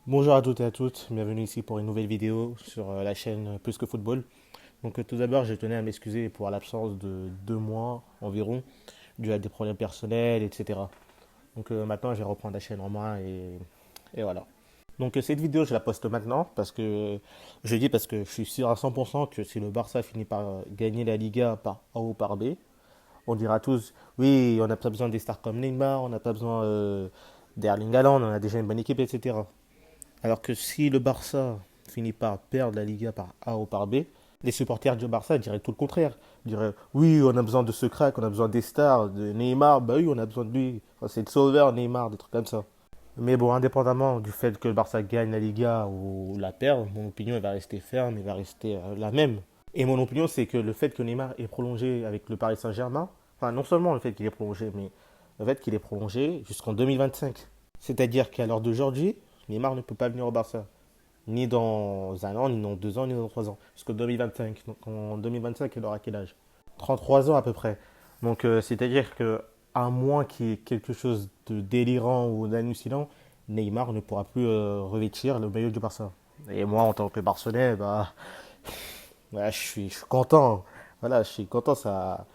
Bonjour à toutes et à toutes, bienvenue ici pour une nouvelle vidéo sur la chaîne Plus que Football. Donc tout d'abord, je tenais à m'excuser pour l'absence de 2 mois environ, dû à des problèmes personnels, etc. Donc maintenant, je vais reprendre la chaîne en main et voilà. Donc cette vidéo, je la poste maintenant parce que je suis sûr à 100% que si le Barça finit par gagner la Liga par A ou par B, on dira tous, oui, on n'a pas besoin des stars comme Neymar, on n'a pas besoin d'Erling Haaland, on a déjà une bonne équipe, etc. Alors que si le Barça finit par perdre la Liga par A ou par B, les supporters du Barça diraient tout le contraire. Ils diraient oui, on a besoin de ce crack, on a besoin des stars, de Neymar, bah oui, on a besoin de lui. Enfin, c'est le sauveur Neymar, des trucs comme ça. Mais bon, indépendamment du fait que le Barça gagne la Liga ou la perde, mon opinion elle va rester ferme, elle va rester la même. Et mon opinion, c'est que le fait que Neymar ait prolongé avec le Paris Saint-Germain, enfin non seulement le fait qu'il ait prolongé, mais le fait qu'il ait prolongé jusqu'en 2025. C'est-à-dire qu'à l'heure d'aujourd'hui, Neymar ne peut pas venir au Barça. Ni dans un an, ni dans 2 ans, ni dans 3 ans. Jusqu'en 2025. Donc en 2025, il aura quel âge? 33 ans à peu près. Donc c'est-à-dire que à moins qu'il y ait quelque chose de délirant ou d'hallucinant, Neymar ne pourra plus revêtir le maillot du Barça. Et moi, en tant que Barcelonais, je suis content. Voilà, je suis content, ça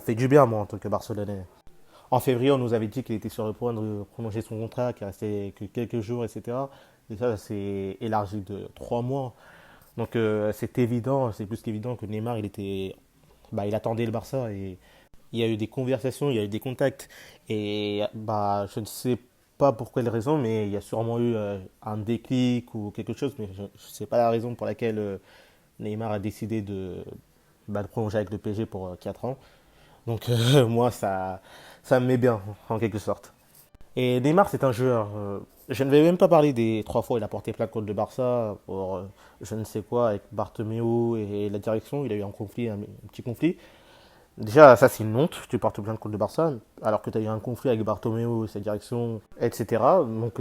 fait du bien, moi, en tant que Barcelonais. En février, on nous avait dit qu'il était sur le point de prolonger son contrat, qu'il restait que quelques jours, etc. Et ça s'est élargi de 3 mois. Donc c'est évident, c'est plus qu'évident que Neymar, il attendait le Barça et il y a eu des conversations, il y a eu des contacts. Et je ne sais pas pour quelle raison, mais il y a sûrement eu un déclic ou quelque chose, mais je ne sais pas la raison pour laquelle Neymar a décidé de prolonger avec le PSG pour 4 ans. Donc moi, ça me met bien, en quelque sorte. Et Neymar, c'est un joueur. Je ne vais même pas parler des 3 fois où il a porté plainte contre le Barça pour je ne sais quoi avec Bartomeu et la direction. Il a eu un conflit, un petit conflit. Déjà, ça c'est une honte. Tu portes plainte contre le Barça alors que tu as eu un conflit avec Bartomeu et sa direction, etc. Donc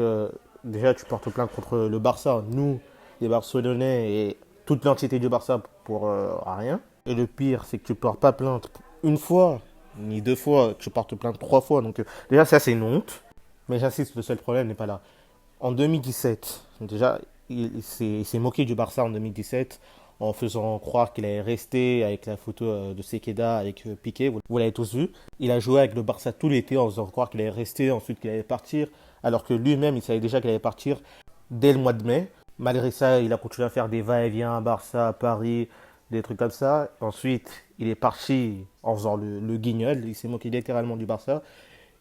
déjà, tu portes plainte contre le Barça, nous, les Barcelonais et toute l'entité du Barça pour rien. Et le pire, c'est que tu portes pas plainte une fois, ni 2 fois, tu portes plainte 3 fois. Donc déjà, ça c'est une honte. Mais j'insiste, le seul problème n'est pas là. En 2017, déjà, il s'est moqué du Barça en 2017 en faisant croire qu'il allait rester avec la photo de Sekeda avec Piqué. Vous l'avez tous vu. Il a joué avec le Barça tout l'été en faisant croire qu'il allait rester, ensuite qu'il allait partir, alors que lui-même, il savait déjà qu'il allait partir dès le mois de mai. Malgré ça, il a continué à faire des va-et-vient à Barça, à Paris, des trucs comme ça. Ensuite, il est parti en faisant le guignol. Il s'est moqué littéralement du Barça.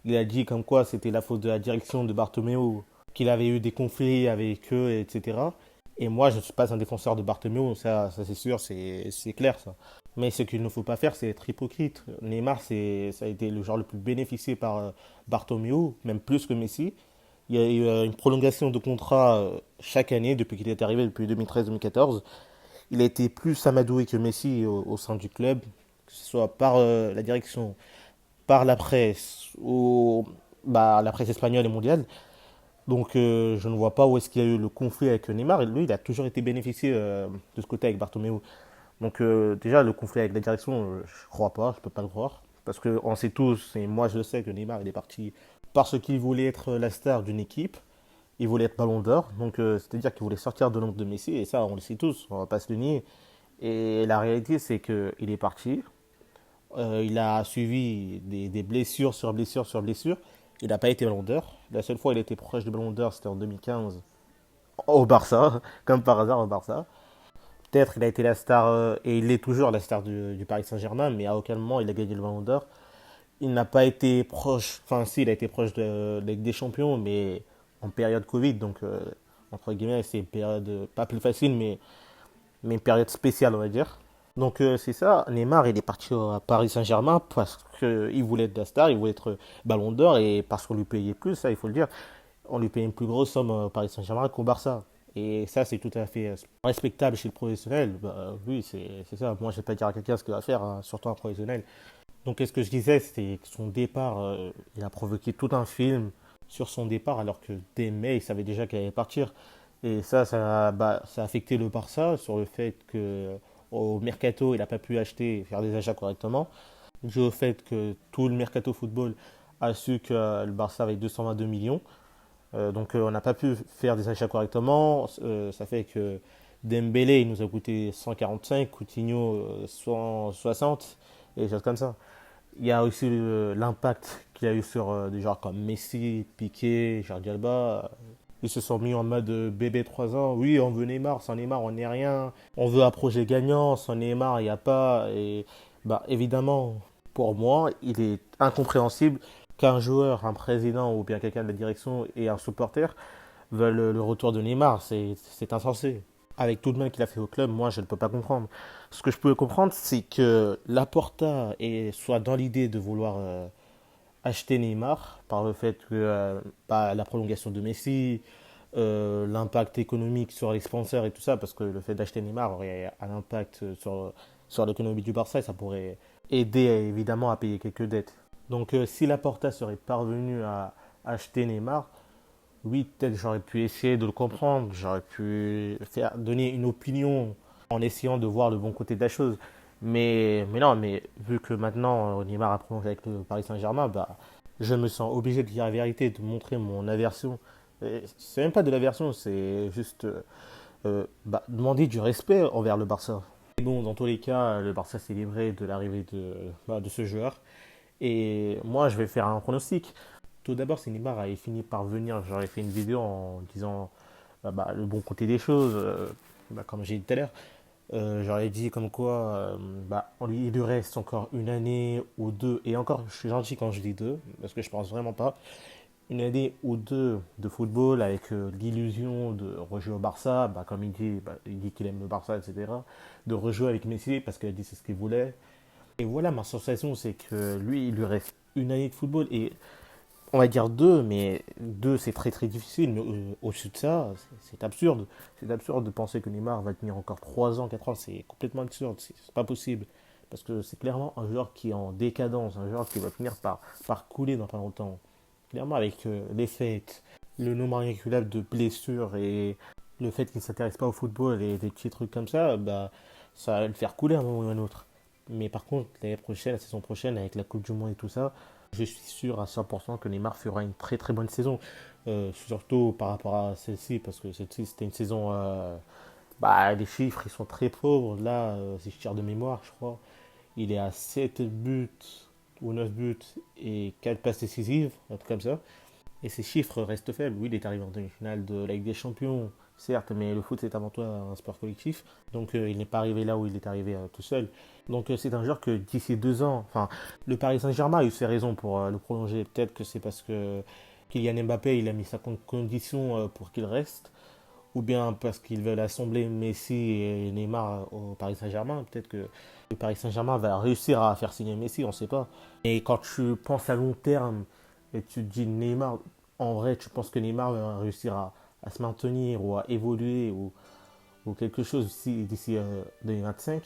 Il a dit comme quoi c'était la faute de la direction de Bartomeu, qu'il avait eu des conflits avec eux, etc. Et moi, je ne suis pas un défenseur de Bartomeu, ça c'est sûr, c'est clair ça. Mais ce qu'il ne faut pas faire, c'est être hypocrite. Neymar, ça a été le joueur le plus bénéficié par Bartomeu, même plus que Messi. Il y a eu une prolongation de contrat chaque année depuis qu'il est arrivé, depuis 2013-2014. Il a été plus amadoué que Messi au sein du club, que ce soit par la direction, par la presse, la presse espagnole et mondiale. Donc je ne vois pas où est-ce qu'il y a eu le conflit avec Neymar. Et lui, il a toujours été bénéficié de ce côté avec Bartomeu. Donc déjà, le conflit avec la direction, je crois pas, je peux pas le croire. Parce qu'on sait tous, et moi je le sais, que Neymar, il est parti parce qu'il voulait être la star d'une équipe. Il voulait être ballon d'or. Donc c'est-à-dire qu'il voulait sortir de l'ombre de Messi. Et ça, on le sait tous, on va pas se le nier. Et la réalité, c'est qu'il est parti. Il a suivi des blessures sur blessures sur blessures. Il n'a pas été ballon d'or. La seule fois où il était proche du ballon d'or, c'était en 2015 au Barça, comme par hasard au Barça. Peut-être il a été la star, et il est toujours la star du Paris Saint-Germain, mais à aucun moment il a gagné le ballon d'or. Il n'a pas été proche, enfin si, il a été proche de la Ligue des Champions, mais en période Covid, donc entre guillemets, c'est une période pas plus facile, mais une période spéciale, on va dire. Donc c'est ça, Neymar il est parti à Paris Saint-Germain parce qu'il voulait être la star, il voulait être ballon d'or et parce qu'on lui payait plus, ça il faut le dire, on lui payait une plus grosse somme au Paris Saint-Germain qu'au Barça. Et ça c'est tout à fait respectable chez le professionnel, oui c'est ça, moi je vais pas dire à quelqu'un ce qu'il va faire, hein, surtout un professionnel. Donc qu'est-ce que je disais, c'est que son départ, il a provoqué tout un film sur son départ alors que dès mai il savait déjà qu'il allait partir. Et ça a affecté le Barça sur le fait que au mercato, il n'a pas pu acheter et faire des achats correctement. Dû au fait que tout le mercato football a su que le Barça avait 222 millions. On n'a pas pu faire des achats correctement. Ça fait que Dembélé il nous a coûté 145, Coutinho 160 et des choses comme ça. Il y a aussi l'impact qu'il a eu sur des joueurs comme Messi, Piqué, Jordi Alba. Ils se sont mis en mode bébé 3 ans. Oui, on veut Neymar, sans Neymar on n'est rien. On veut un projet gagnant, sans Neymar il n'y a pas. Et bah évidemment, pour moi, il est incompréhensible qu'un joueur, un président ou bien quelqu'un de la direction et un supporter veulent le retour de Neymar. C'est insensé. Avec tout le mal qu'il a fait au club, moi je ne peux pas comprendre. Ce que je peux comprendre, c'est que Laporta soit dans l'idée de vouloir acheter Neymar par le fait que la prolongation de Messi, l'impact économique sur les sponsors et tout ça, parce que le fait d'acheter Neymar aurait un impact sur l'économie du Barça et ça pourrait aider évidemment à payer quelques dettes. Donc si Laporta serait parvenu à acheter Neymar, oui, peut-être j'aurais pu essayer de le comprendre, j'aurais pu donner une opinion en essayant de voir le bon côté de la chose. Mais non, mais vu que maintenant Neymar a prolongé avec le Paris Saint-Germain, bah, je me sens obligé de dire la vérité, de montrer mon aversion. Et c'est même pas de l'aversion, c'est juste demander du respect envers le Barça. Et bon, dans tous les cas, le Barça s'est livré de l'arrivée de ce joueur. Et moi, je vais faire un pronostic. Tout d'abord, si Neymar avait fini par venir, j'aurais fait une vidéo en disant le bon côté des choses, comme j'ai dit tout à l'heure. J'aurais dit comme quoi il lui reste encore une année ou deux, et encore je suis gentil quand je dis deux, parce que je pense vraiment pas, une année ou deux de football avec l'illusion de rejouer au Barça, comme il dit qu'il aime le Barça, etc. De rejouer avec Messi parce qu'il a dit c'est ce qu'il voulait. Et voilà, ma sensation c'est que lui, il lui reste une année de football, et on va dire deux, mais deux c'est très très difficile. Mais au-dessus de ça, c'est absurde. C'est absurde de penser que Neymar va tenir encore 3 ans, 4 ans. C'est complètement absurde. C'est pas possible. Parce que c'est clairement un joueur qui est en décadence, un joueur qui va finir par couler dans pas longtemps. Clairement, avec les fêtes, le nombre incalculable de blessures et le fait qu'il ne s'intéresse pas au football et des petits trucs comme ça, ça va le faire couler à un moment ou à un autre. Mais par contre, l'année prochaine, la saison prochaine, avec la Coupe du Monde et tout ça, je suis sûr à 100% que Neymar fera une très très bonne saison. Surtout par rapport à celle-ci, parce que celle-ci c'était une saison. Les chiffres ils sont très pauvres. Là, si je tire de mémoire, je crois, il est à 7 buts ou 9 buts et 4 passes décisives, un truc comme ça. Et ces chiffres restent faibles. Oui, il est arrivé en demi-finale de la Ligue des Champions, certes, mais le foot c'est avant tout un sport collectif. Donc il n'est pas arrivé là où il est arrivé tout seul. Donc c'est un joueur que d'ici 2 ans, enfin, le Paris Saint-Germain a eu ses raisons pour le prolonger. Peut-être que c'est parce que Kylian Mbappé il a mis sa condition pour qu'il reste, ou bien parce qu'ils veulent assembler Messi et Neymar au Paris Saint-Germain. Peut-être que le Paris Saint-Germain va réussir à faire signer Messi, on ne sait pas. Et quand tu penses à long terme et tu te dis Neymar, en vrai, tu penses que Neymar va réussir à se maintenir ou à évoluer ou quelque chose d'ici 2025,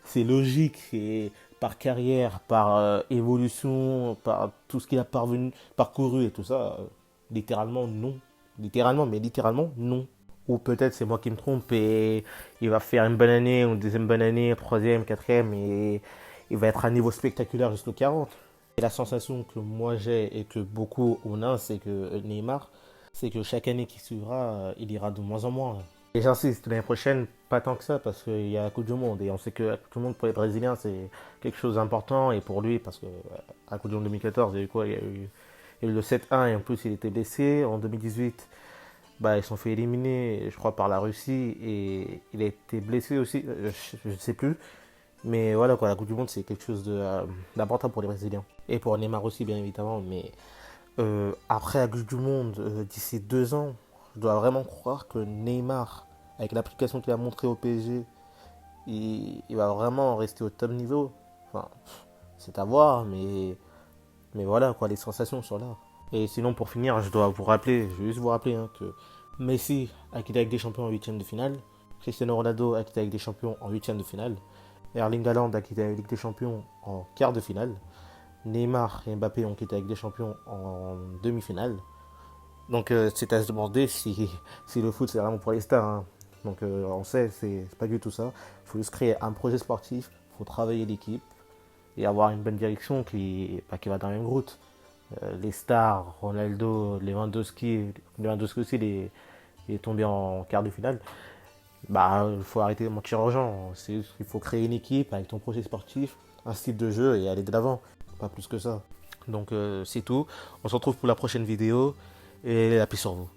c'est logique et par carrière, par évolution, par tout ce qu'il a parcouru et tout ça, littéralement non. Littéralement, mais littéralement non. Ou peut-être c'est moi qui me trompe et il va faire une bonne année, une deuxième bonne année, troisième, quatrième et il va être à un niveau spectaculaire jusqu'au 40. Et la sensation que moi j'ai et que beaucoup on a, c'est que Neymar, c'est que chaque année qui suivra, il ira de moins en moins. Et j'insiste, l'année prochaine, pas tant que ça, parce qu'il y a la Coupe du Monde. Et on sait que la Coupe du Monde pour les Brésiliens, c'est quelque chose d'important. Et pour lui, parce que à la Coupe du Monde 2014, il y a eu quoi? Il y a eu le 7-1 et en plus il était blessé. En 2018, ils sont fait éliminer, je crois, par la Russie. Et il a été blessé aussi, je ne sais plus. Mais voilà, quoi, la Coupe du Monde, c'est quelque chose d'important pour les Brésiliens. Et pour Neymar aussi, bien évidemment. Mais après la Coupe du Monde, d'ici 2 ans, je dois vraiment croire que Neymar, avec l'application qu'il a montré au PSG, il va vraiment rester au top niveau. Enfin, c'est à voir, mais voilà, quoi, les sensations sont là. Et sinon, pour finir, je vais juste vous rappeler que Messi a quitté avec des champions en huitième de finale, Cristiano Ronaldo a quitté avec des champions en huitième de finale, Erling Haaland a quitté avec des champions en quart de finale, Neymar et Mbappé ont quitté avec des champions en demi-finale. Donc c'est à se demander si le foot c'est vraiment pour les stars, hein. Donc on sait, c'est pas du tout ça. Il faut juste créer un projet sportif, il faut travailler l'équipe et avoir une bonne direction qui va dans la même route. les stars, Ronaldo, Lewandowski aussi, il est tombé en quart de finale. Bah, il faut arrêter de mentir aux gens. Il faut créer une équipe avec ton projet sportif, un style de jeu et aller de l'avant. Pas plus que ça. Donc c'est tout. On se retrouve pour la prochaine vidéo et la paix sur vous.